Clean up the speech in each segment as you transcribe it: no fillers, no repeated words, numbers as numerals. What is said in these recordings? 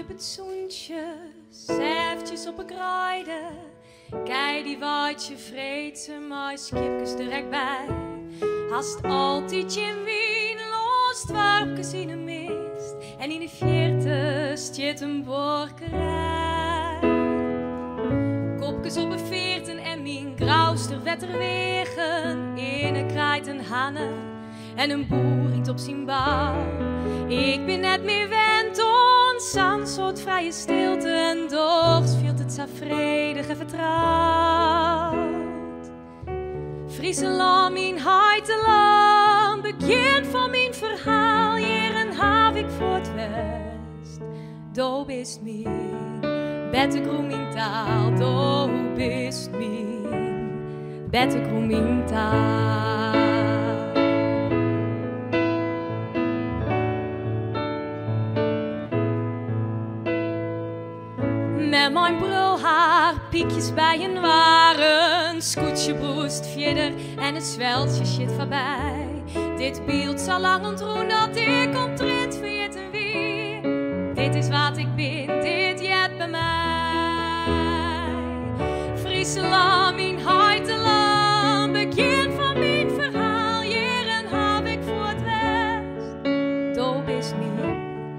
op het zoentje, zeftjes op een kruide. Kijk die wat je vreet ze maar skipjes direct bij. Hast altijd je wien los, dwarpjes in de mist. En in de vierte stiet een borkerij. Kopjes op een veerten en mijn grauwster wetterwegen. In een kraait een hannen en een boer iets op zijn bouw. Ik ben net meer wend aan soort vrije stilte en dorst viel het zo vredig en vertrouwd. Friesland, mijn heiteland, begin van mijn verhaal, jaren haaf ik voor het west. Do bist mijn bette groen taal, do bist mijn bette groen taal. Met mijn brulhaar, piekjes bij een waren, scootje broest verder en het zweltje shit voorbij. Dit beeld zal lang ontroen dat ik omtreed verjet en weer. Dit is wat ik ben, dit jet bij mij. Friesland, mijn heiteland, begin van mijn verhaal, jaren heb ik voor het west. Do bist mijn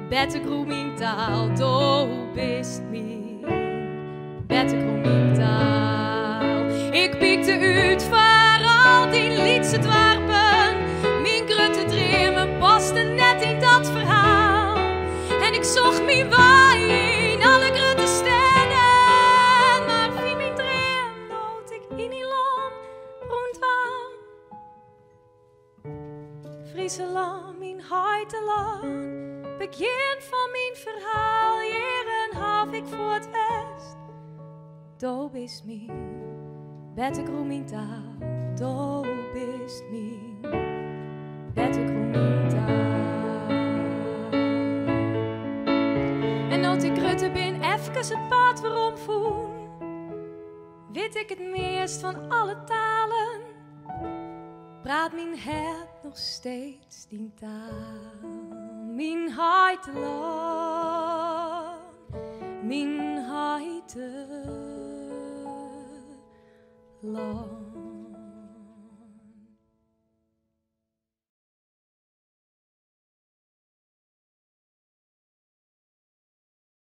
bette groen taal, do bist mijn bette groen taal. Ik piekte uit voor al die liedse dwarpen, mijn grutte dreamen pasten net in dat verhaal. En ik zocht mijn waai in alle grutte steden, maar wie mijn dream dood ik in die land rondwaal. Friesland, mijn heiteland, begin van mijn verhaal, jaren haf ik voor het west. Do bist mijn bette groen taal, do bist mijn bette groen taal. En als ik rutte ben, even het pad waarom voel, weet ik het meest van alle talen. Praat mijn hart nog steeds die taal. Mijn heiteland, mijn